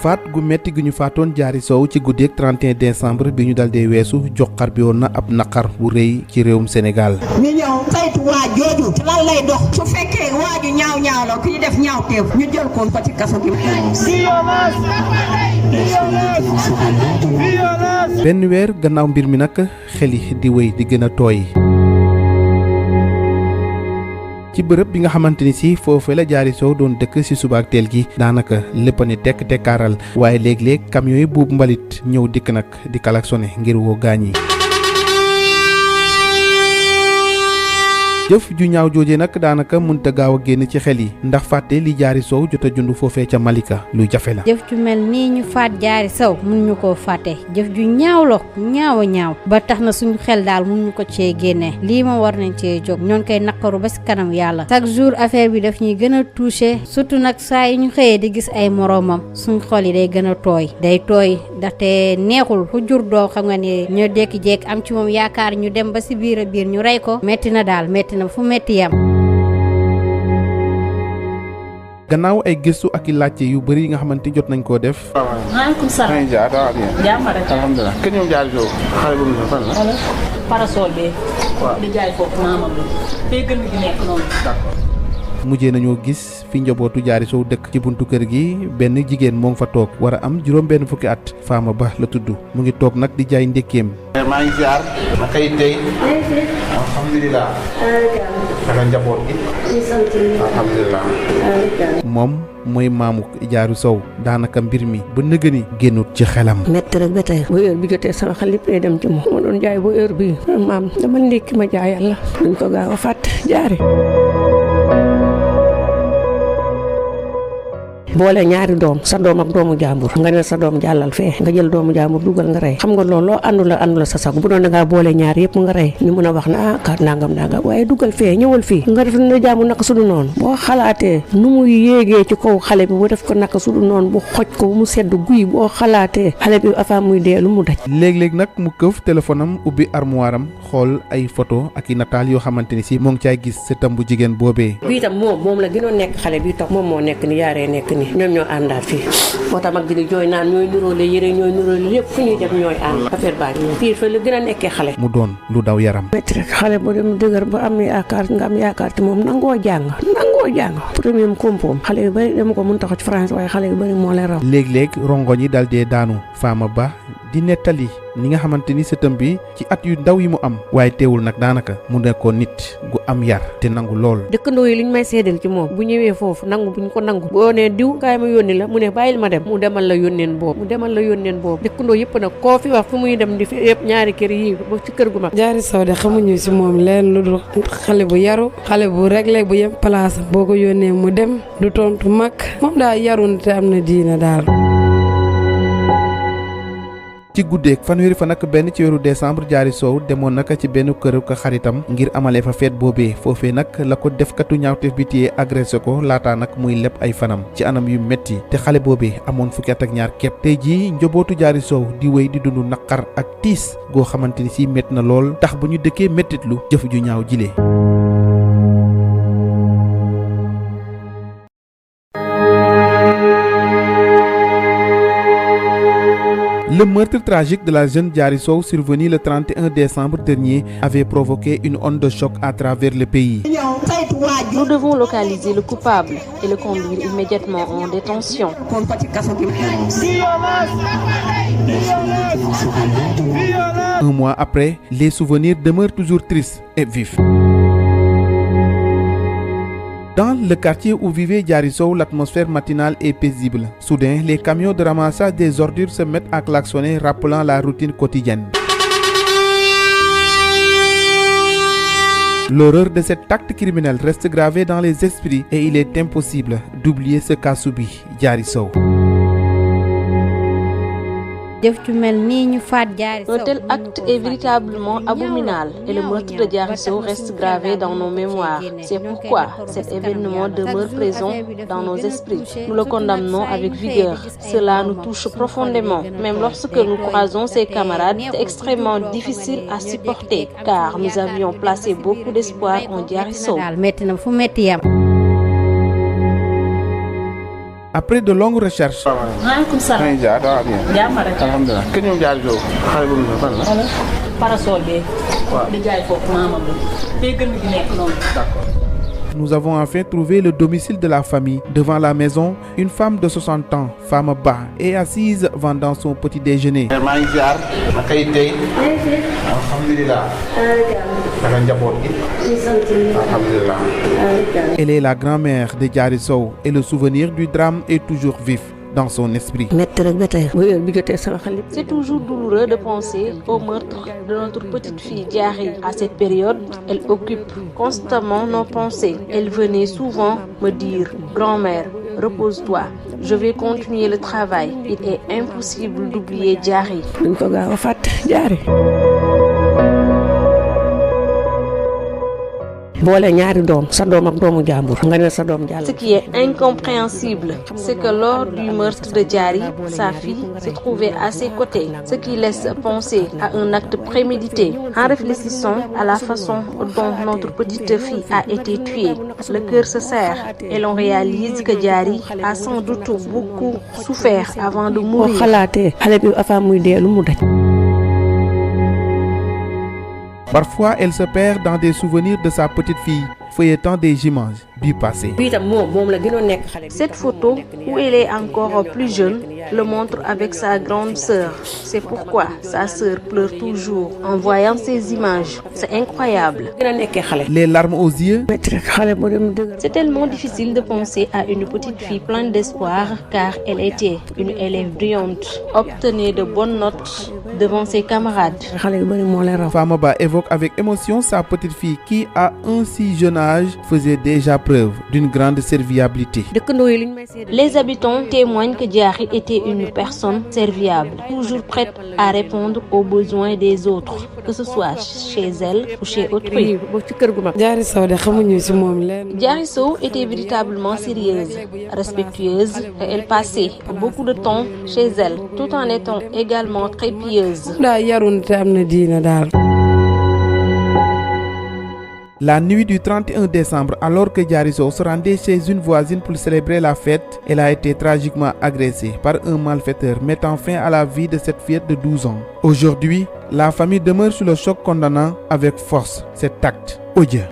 faat gu metti gi ñu faatoon Diary Sow ci guddeeg 31 décembre bi ñu dal dee weesu joxar bi woon na ab naqar bu rëy ci réewum Sénégal. ñu ñëw saytu waa jooju lan lay dox su fekkee waaju ñaaw la ki def ñaaw teef ñu jël ko ci kaso gi. benn weer gannaaw mbir mi nag xel yi di wéy di gën a tooy. ci bërëb bi nga xamante ni si foofee la Diary Sow doon dëkk si suba ak teel gi daanaka lépp a ne tekk tekkaaral waaye léeg-léeg camion yi buub mbalit ñëw dikk nag di klaxonné ngir woo gaañ yi. jëf ju ñaaw jooje nag daanaka mënta gaaw a génn ci xel yi ndax fàtte li Diary Sow jot a jund foofee ca Malika lu jafe la. jëf ju mel nii ñu faat Diary Sow mun ñu koo fàtte jëf ju ñaaw la ñaaw a ñaaw ba tax na suñu xel daal mun ñu ko cee génnee lii ma war nañ cee jóg ñoo ngi koy naqaru ba si kanam yàlla chaque jour affaire bi daf ñuy gën a touché surtout nag saa yi ñu xëyee di gis ay moroomam suñu xol yi day gën a tooy ndaxte neexul ku jur doo xam nga ne ñoo jékki-jékki am ci moom yaakaar ñu dem ba si biir a biir ñu rey ko metti na daal metti na fu metti yam. gannaaw ay gëstu ak i laajte yu bëri yi nga xamante jot nañ koo def. maaleykum salaam. jàmm rek. alhamdulilah kenn ñoom Diary Sow xale bu mu fan la. parasol bi. waaw di jaay foofu maamam bi. fee gën gi nekk noonu. mujjee nañoo gis fi njabootu Diary Sow dëkk ci buntu kër gi benn jigéen moo ngi fa toog war a am juróom benn fukki at Fama Ba la tudd mu ngi toog nag di jaay ndékkeem. maa ngi ziar naka yi tey alhamdulilah naka njaboot gi alhamdulilah moom mooy maamu Diary Sow daanaka mbir mi ba nëgëni génnut ci xelam. métti rek ba tey bu heure bi jotee sama xel lépp day dem ci moom ma doon jaay bu heure bi maam dama ndékki ma jaay yàlla duñ ko gaaw a fàtte Diary boole ñaari doom sa doom ak doomu jàmbur nga ne sa doom jàllal fee nga jël doomu jàmbur dugal nga rey xam nga loolu loo àndula sa sago bu doon da ngaa boole ñaar yëpp nga rey ñu mën a wax na kar nangam waaye dugal fee ñëwal fii nga def na jàmbur naka sudu noonu boo xalaatee nu muy yéegee ci kaw xale bi bu def ko naka sudu noonu bu xoj ko bu mu sedd guy boo xalaatee xale bi avant muy dee lu mu daj. léeg-léeg nag mu këf téléphone am ubbi armoire am xool ay photo ak i nataal yoo xamante ni si moo ngi caay gis sëtam bu jigéen boobee. bii tam moom la gënoon nekk xale bi toog moom moo nekk ni yaaree nekk ni ñoom ñoo àndaat fii moo tax mag di jooy naan ñooy nuróole yére ñooy nuróole lépp fu ñuy def ñooy ànd affaire baa ngi fii fa la gën a nekkee xale mu doon lu daw yaram métti rek xale bu dem dëgër ba am yaakaar nga am yaakaar te moom nangoo jàng premier kompoom xale yu bëri dama ko mën taxaw ci France waaye xale yu bëri moo leen raw léeg-léeg rongoñ yi dal dee daanu Fama Ba di nettali ni nga xamante ni sëtam bi ci at yu ndaw yi mu am waaye teewul nag daanaka mu nekkoon nit gu am yar te nangu lool. dëkkandoo yi li ñu may seedal ci moom bu ñëwee foofu nangu bu ñu ko nangu boo nee diw kaay ma yónni la mu ne bàyyil ma dem mu demal la yónneen boobu dëkkandoo yëpp nag koo fi wax fu muy dem di fi yëpp ñaari kër yi ba ci kër gu mag. Diary Sow de xamuñu si moom leen lu dul xale bu yaru xale bu réglé bu yem place boo ko yónnee mu dem du tontu mag moom daal yaru te am na diina daal. ci guddeeg fanweeri fan ak benn ci weeru décembre Diary Sow demoon naka ci benn kër ko xaritam ngir amalee fa feet boobee foofee nag la ko defkatu ñaawteef bi téye agressé ko laataa nag muy leb ay fanam ci anam yu metti te xale boobee amoon fukki at ak ñaar képp tey jii njobootu Diary Sow di wéy di dund naqar ak tiis goo xamante ni si métti na lool tax bu ñu dëkkee mettitlu jëf ju ñaaw jilee. Le meurtre tragique de la jeune Diary Sow survenu le 31 décembre dernier avait provoqué une onde de choc à travers le pays. Nous devons localiser le coupable et le conduire immédiatement en détention. Un mois après, les souvenirs demeurent toujours tristes et vifs. Dans le quartier où vivait Diary Sow, l'atmosphère matinale est paisible. Soudain, les camions de ramassage des ordures se mettent à klaxonner, rappelant la routine quotidienne. L'horreur de cet acte criminel reste gravée dans les esprits et il est impossible d'oublier ce qu'a subi Diary Sow. Un tel acte est véritablement abominable et le meurtre de Diary Sow reste gravé dans nos mémoires. C'est pourquoi cet événement demeure présent dans nos esprits. Nous le condamnons avec vigueur. Cela nous touche profondément. Même lorsque nous croisons ses camarades, c'est extrêmement difficile à supporter car nous avions placé beaucoup d'espoir en Diary Sow. Après de longues recherches, maaleykum salaam. jàmm rek. alhamdulilah kër ñoom jaari soow xale bu mu fan la. wala parasol bee. di jaay foofu maamam la. fee gën gi nekk noonu. nous avons enfin trouvé le domicile de la famille. Devant la maison, une femme de 60 ans, femme bas, est assise vendant son petit déjeuner. maa ngi ziar. naka yi tey. alhamdulilah. naka njaboot gi. alhamdulilah. Elle est la grand-mère de Diary Sow et le souvenir du drame est toujours vif dans son esprit. C'est toujours douloureux de penser au meurtre de notre petite fille Diary. À cette période, elle occupe constamment nos pensées. Elle venait souvent me dire « Grand-mère, repose-toi, je vais continuer le travail. Il est impossible d'oublier Diary. » Ce qui est incompréhensible, c'est que lors du meurtre de Diary, sa fille se trouvait à ses côtés, ce qui laisse penser à un acte prémédité. En réfléchissant à la façon dont notre petite fille a été tuée, le cœur se serre et l'on réalise que Diary a sans doute beaucoup souffert avant de mourir. Parfois, elle se perd dans des souvenirs de sa petite fille, feuilletant des images du passé. Cette photo, où elle est encore plus jeune, le montre avec sa grande sœur. C'est pourquoi sa sœur pleure toujours en voyant ces images. C'est incroyable. Les larmes aux yeux. C'est tellement difficile de penser à une petite fille pleine d'espoir car elle était une élève brillante, obtenait de bonnes notes devant ses camarades. Famaba évoque avec émotion sa petite fille qui, à un si jeune âge, faisait déjà preuve d'une grande serviabilité. Les habitants témoignent que Diary était une personne serviable, toujours prête à répondre aux besoins des autres, que ce soit chez elle ou chez autrui. Diary Sow était véritablement sérieuse, respectueuse et elle passait beaucoup de temps chez elle, tout en étant également très pieuse. La nuit du 31 décembre, alors que Diary Sow se rendait chez une voisine pour célébrer la fête, elle a été tragiquement agressée par un malfaiteur mettant fin à la vie de cette fillette de 12 ans. Aujourd'hui, la famille demeure sous le choc condamnant avec force cet acte odieux.